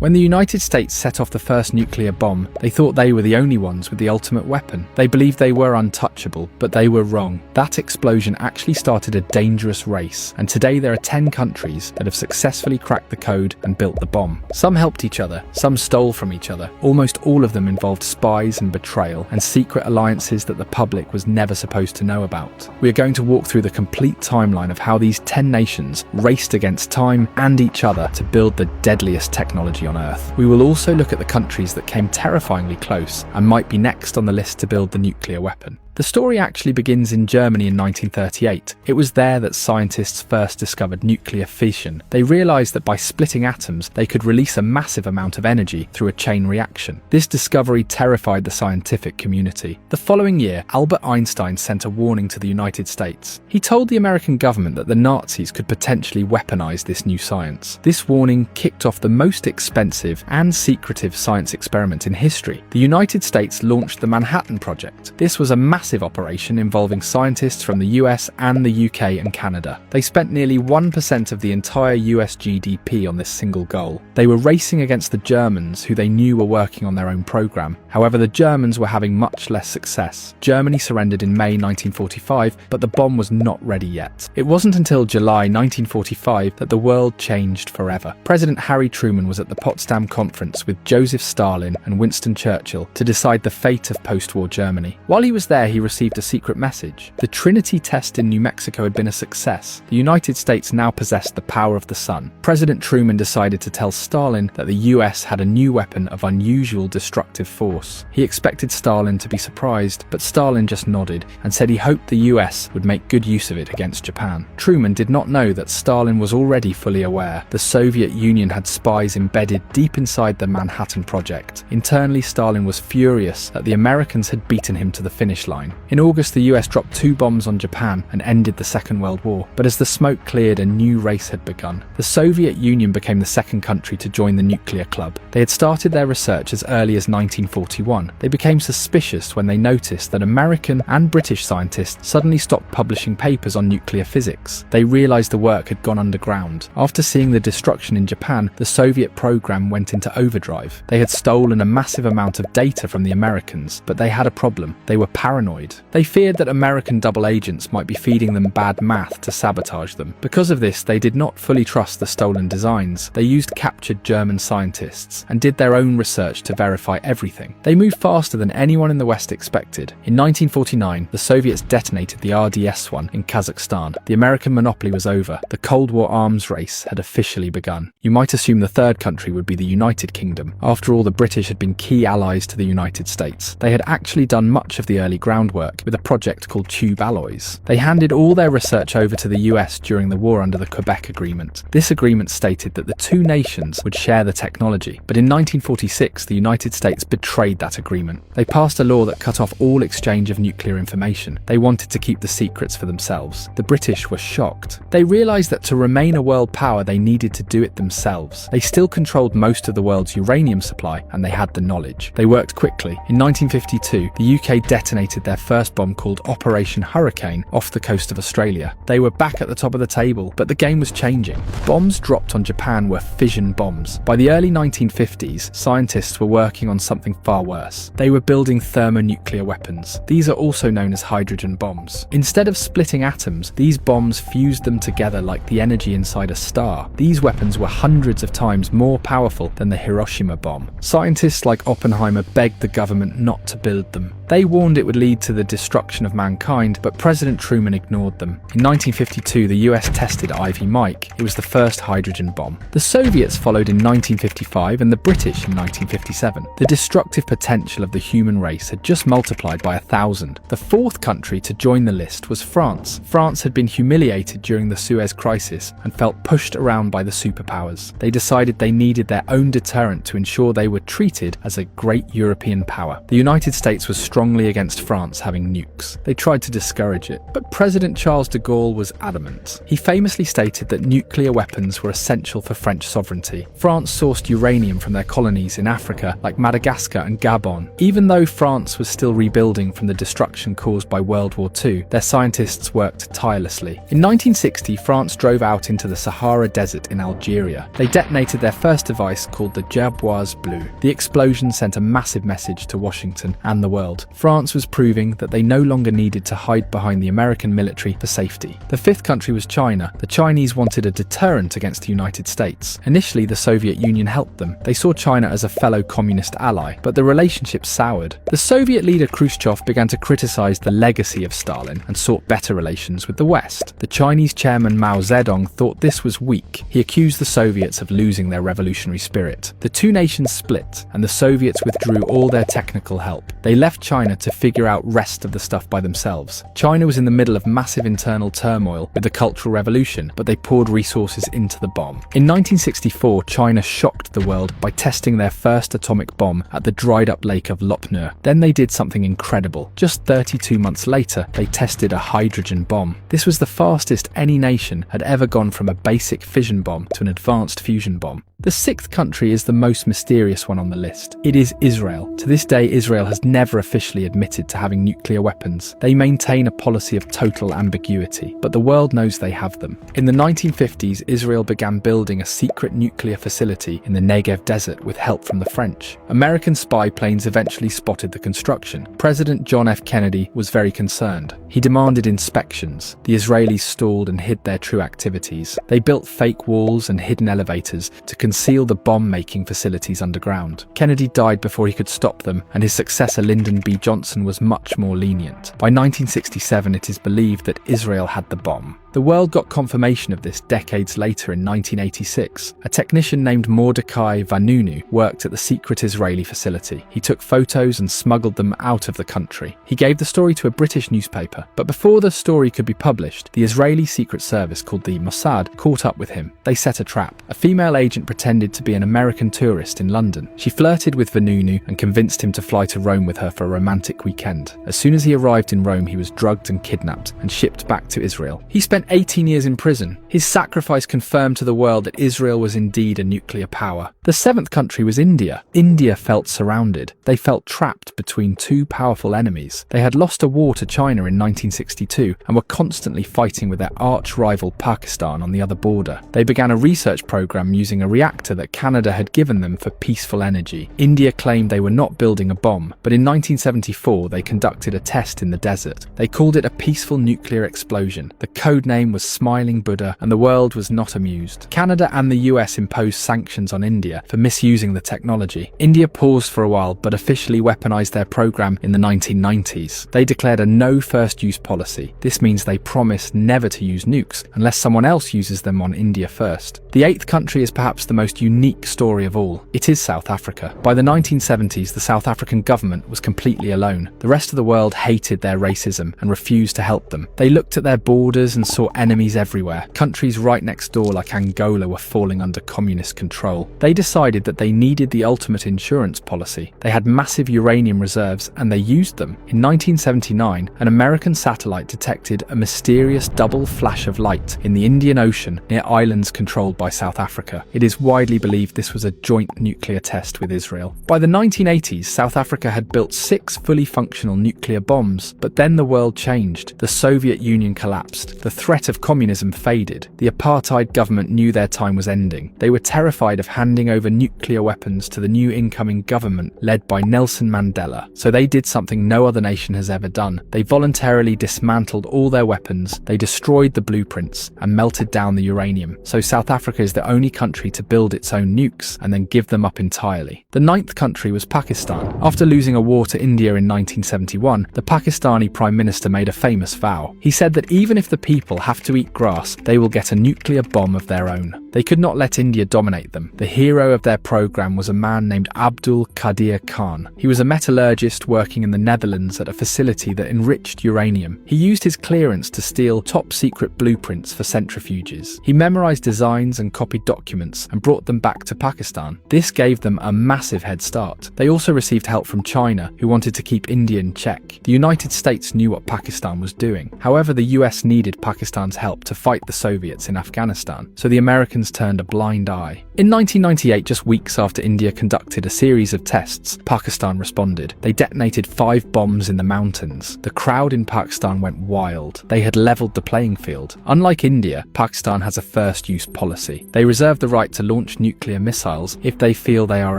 When the United States set off the first nuclear bomb, they thought they were the only ones with the ultimate weapon. They believed they were untouchable, but they were wrong. That explosion actually started a dangerous race, and today there are 10 countries that have successfully cracked the code and built the bomb. Some helped each other, some stole from each other. Almost all of them involved spies and betrayal, and secret alliances that the public was never supposed to know about. We are going to walk through the complete timeline of how these 10 nations raced against time and each other to build the deadliest technology on Earth. We will also look at the countries that came terrifyingly close and might be next on the list to build the nuclear weapon. The story actually begins in Germany in 1938. It was there that scientists first discovered nuclear fission. They realised that by splitting atoms, they could release a massive amount of energy through a chain reaction. This discovery terrified the scientific community. The following year, Albert Einstein sent a warning to the United States. He told the American government that the Nazis could potentially weaponize this new science. This warning kicked off the most expensive and secretive science experiment in history. The United States launched the Manhattan Project. This was a massive operation involving scientists from the US and the UK and Canada. They spent nearly 1% of the entire US GDP on this single goal. They were racing against the Germans, who they knew were working on their own program. However, the Germans were having much less success. Germany surrendered in May 1945, but the bomb was not ready yet. It wasn't until July 1945 that the world changed forever. President Harry Truman was at the Potsdam Conference with Joseph Stalin and Winston Churchill to decide the fate of post-war Germany. While he was there, he received a secret message. The Trinity test in New Mexico had been a success. The United States now possessed the power of the sun. President Truman decided to tell Stalin that the US had a new weapon of unusual destructive force. He expected Stalin to be surprised, but Stalin just nodded and said he hoped the US would make good use of it against Japan. Truman did not know that Stalin was already fully aware. The Soviet Union had spies embedded deep inside the Manhattan Project. Internally, Stalin was furious that the Americans had beaten him to the finish line. In August, the US dropped 2 bombs on Japan and ended the Second World War. But as the smoke cleared, a new race had begun. The Soviet Union became the second country to join the nuclear club. They had started their research as early as 1941. They became suspicious when they noticed that American and British scientists suddenly stopped publishing papers on nuclear physics. They realized the work had gone underground. After seeing the destruction in Japan, the Soviet program went into overdrive. They had stolen a massive amount of data from the Americans, but they had a problem. They were paranoid. They feared that American double agents might be feeding them bad math to sabotage them. Because of this, they did not fully trust the stolen designs. They used captured German scientists and did their own research to verify everything. They moved faster than anyone in the West expected. In 1949, the Soviets detonated the RDS-1 in Kazakhstan. The American monopoly was over. The Cold War arms race had officially begun. You might assume the third country would be the United Kingdom. After all, the British had been key allies to the United States. They had actually done much of the early groundwork with a project called Tube Alloys. They handed all their research over to the US during the war under the Quebec Agreement. This agreement stated that the two nations would share the technology, but in 1946 the United States betrayed that agreement. They passed a law that cut off all exchange of nuclear information. They wanted to keep the secrets for themselves. The British were shocked. They realised that to remain a world power they needed to do it themselves. They still controlled most of the world's uranium supply, and they had the knowledge. They worked quickly. In 1952, the UK detonated their first bomb called Operation Hurricane off the coast of Australia. They were back at the top of the table, but the game was changing. Bombs dropped on Japan were fission bombs. By the early 1950s, scientists were working on something far worse. They were building thermonuclear weapons. These are also known as hydrogen bombs. Instead of splitting atoms, these bombs fused them together like the energy inside a star. These weapons were hundreds of times more powerful than the Hiroshima bomb. Scientists like Oppenheimer begged the government not to build them. They warned it would lead to the destruction of mankind, but President Truman ignored them. In 1952, the US tested Ivy Mike. It was the first hydrogen bomb. The Soviets followed in 1955 and the British in 1957. The destructive potential of the human race had just multiplied by 1,000. The fourth country to join the list was France. France had been humiliated during the Suez Crisis and felt pushed around by the superpowers. They decided they needed their own deterrent to ensure they were treated as a great European power. The United States was strongly against France France having nukes. They tried to discourage it, but President Charles de Gaulle was adamant. He famously stated that nuclear weapons were essential for French sovereignty. France sourced uranium from their colonies in Africa like Madagascar and Gabon. Even though France was still rebuilding from the destruction caused by World War II, their scientists worked tirelessly. In 1960, France drove out into the Sahara Desert in Algeria. They detonated their first device called the Gerboise Bleu. The explosion sent a massive message to Washington and the world. France was proving that they no longer needed to hide behind the American military for safety. The fifth country was China. The Chinese wanted a deterrent against the United States. Initially, the Soviet Union helped them. They saw China as a fellow communist ally, but the relationship soured. The Soviet leader Khrushchev began to criticize the legacy of Stalin and sought better relations with the West. The Chinese chairman Mao Zedong thought this was weak. He accused the Soviets of losing their revolutionary spirit. The two nations split, and the Soviets withdrew all their technical help. They left China to figure out rest of the stuff by themselves. China was in the middle of massive internal turmoil with the Cultural Revolution, but they poured resources into the bomb. In 1964, China shocked the world by testing their first atomic bomb at the dried-up lake of Lopnur. Then they did something incredible. Just 32 months later, they tested a hydrogen bomb. This was the fastest any nation had ever gone from a basic fission bomb to an advanced fusion bomb. The sixth country is the most mysterious one on the list. It is Israel. To this day, Israel has never officially admitted to having nuclear weapons. They maintain a policy of total ambiguity, but the world knows they have them. In the 1950s, Israel began building a secret nuclear facility in the Negev desert with help from the French. American spy planes eventually spotted the construction. President John F. Kennedy was very concerned. He demanded inspections. The Israelis stalled and hid their true activities. They built fake walls and hidden elevators to conceal the bomb-making facilities underground. Kennedy died before he could stop them, and his successor Lyndon B. Johnson was much more lenient. By 1967, it is believed that Israel had the bomb. The world got confirmation of this decades later in 1986. A technician named Mordecai Vanunu worked at the secret Israeli facility. He took photos and smuggled them out of the country. He gave the story to a British newspaper, but before the story could be published, the Israeli Secret Service called the Mossad caught up with him. They set a trap. A female agent pretended to be an American tourist in London. She flirted with Vanunu and convinced him to fly to Rome with her for a romantic weekend. As soon as he arrived in Rome, he was drugged and kidnapped and shipped back to Israel. He spent 18 years in prison. His sacrifice confirmed to the world that Israel was indeed a nuclear power. The seventh country was India. India felt surrounded. They felt trapped between two powerful enemies. They had lost a war to China in 1962 and were constantly fighting with their arch-rival Pakistan on the other border. They began a research program using a reactor that Canada had given them for peaceful energy. India claimed they were not building a bomb, but in 1974 they conducted a test in the desert. They called it a peaceful nuclear explosion. The code name was Smiling Buddha, and the world was not amused. Canada and the US imposed sanctions on India for misusing the technology. India paused for a while, but officially weaponized their program in the 1990s. They declared a no first use policy. This means they promise never to use nukes unless someone else uses them on India first. The eighth country is perhaps the most unique story of all. It is South Africa. By the 1970s, the South African government was completely alone. The rest of the world hated their racism and refused to help them. They looked at their borders and saw enemies everywhere. Countries right next door like Angola were falling under communist control. They decided that they needed the ultimate insurance policy. They had massive uranium reserves and they used them. In 1979, an American satellite detected a mysterious double flash of light in the Indian Ocean near islands controlled by South Africa. It is widely believed this was a joint nuclear test with Israel. By the 1980s, South Africa had built 6 fully functional nuclear bombs, but then the world changed. The Soviet Union collapsed. The threat of communism faded. The apartheid government knew their time was ending. They were terrified of handing over nuclear weapons to the new incoming government led by Nelson Mandela. So they did something no other nation has ever done. They voluntarily dismantled all their weapons. They destroyed the blueprints and melted down the uranium. So South Africa is the only country to build its own nukes and then give them up entirely. The 9th country was Pakistan. After losing a war to India in 1971, the Pakistani Prime Minister made a famous vow. He said that even if the people people have to eat grass, they will get a nuclear bomb of their own. They could not let India dominate them. The hero of their program was a man named Abdul Qadir Khan. He was a metallurgist working in the Netherlands at a facility that enriched uranium. He used his clearance to steal top-secret blueprints for centrifuges. He memorized designs and copied documents and brought them back to Pakistan. This gave them a massive head start. They also received help from China, who wanted to keep India in check. The United States knew what Pakistan was doing. However, the US needed Pakistan's help to fight the Soviets in Afghanistan, so the Americans turned a blind eye. In 1998, just weeks after India conducted a series of tests, Pakistan responded. They detonated 5 bombs in the mountains. The crowd in Pakistan went wild. They had leveled the playing field. Unlike India, Pakistan has a first-use policy. They reserve the right to launch nuclear missiles if they feel they are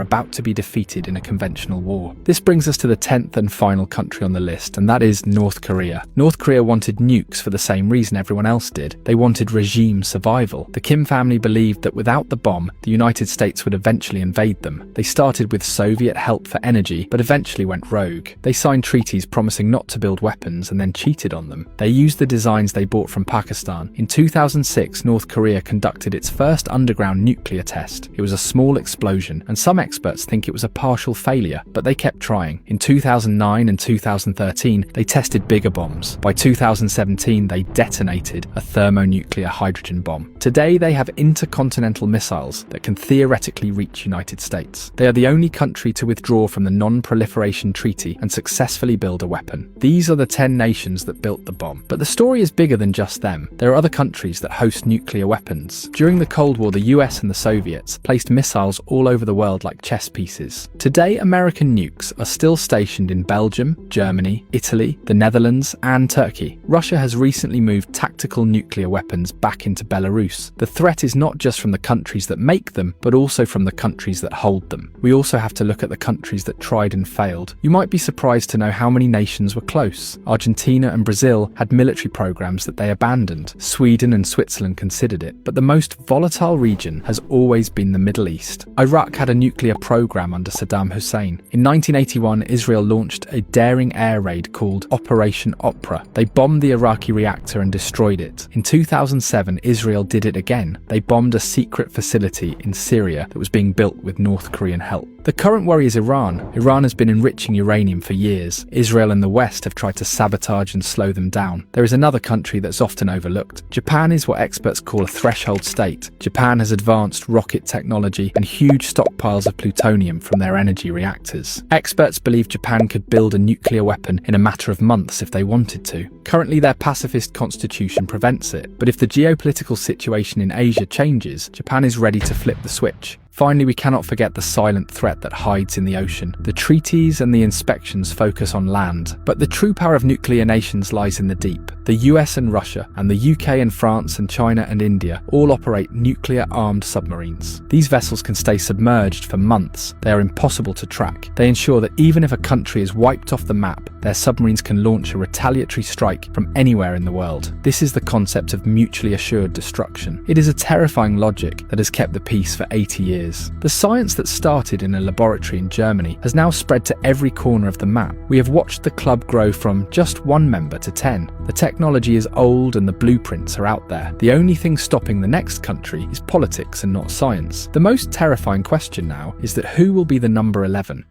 about to be defeated in a conventional war. This brings us to the 10th and final country on the list, and that is North Korea. North Korea wanted nukes for the same reason everyone else did. They wanted regime survival. The Kim family believed that without the bomb, the United States would eventually invade them. They started with Soviet help for energy, but eventually went rogue. They signed treaties promising not to build weapons and then cheated on them. They used the designs they bought from Pakistan. In 2006, North Korea conducted its first underground nuclear test. It was a small explosion, and some experts think it was a partial failure, but they kept trying. In 2009 and 2013, they tested bigger bombs. By 2017, they detonated a thermonuclear hydrogen bomb. Today, they have intercontinental missiles that can theoretically reach United States. They are the only country to withdraw from the Non-Proliferation Treaty and successfully build a weapon. These are the 10 nations that built the bomb. But the story is bigger than just them. There are other countries that host nuclear weapons. During the Cold War, the US and the Soviets placed missiles all over the world like chess pieces. Today, American nukes are still stationed in Belgium, Germany, Italy, the Netherlands, and Turkey. Russia has recently moved tactical nuclear weapons back into Belarus. The threat is not just from the countries that make them, but also from the countries that hold them. We also have to look at the countries that tried and failed. You might be surprised to know how many nations were close. Argentina and Brazil had military programs that they abandoned. Sweden and Switzerland considered it, but the most volatile region has always been the Middle East. Iraq had a nuclear program under Saddam Hussein. In 1981, Israel launched a daring air raid called Operation Opera. They bombed the Iraqi reactor and destroyed it. In 2007, Israel did it again. They bombed a secret facility in Syria that was being built with North Korean help. The current worry is Iran. Iran has been enriching uranium for years. Israel and the West have tried to sabotage and slow them down. There is another country that's often overlooked. Japan is what experts call a threshold state. Japan has advanced rocket technology and huge stockpiles of plutonium from their energy reactors. Experts believe Japan could build a nuclear weapon in a matter of months if they wanted to. Currently, their pacifist constitution prevents it, but if the geopolitical situation in Asia changes, Japan is ready to flip the switch. Finally, we cannot forget the silent threat that hides in the ocean. The treaties and the inspections focus on land, but the true power of nuclear nations lies in the deep. The US and Russia, and the UK and France and China and India all operate nuclear-armed submarines. These vessels can stay submerged for months. They are impossible to track. They ensure that even if a country is wiped off the map, their submarines can launch a retaliatory strike from anywhere in the world. This is the concept of mutually assured destruction. It is a terrifying logic that has kept the peace for 80 years. The science that started in a laboratory in Germany has now spread to every corner of the map. We have watched the club grow from just 1 member to 10. The technology is old and the blueprints are out there. The only thing stopping the next country is politics and not science. The most terrifying question now is that who will be the number 11?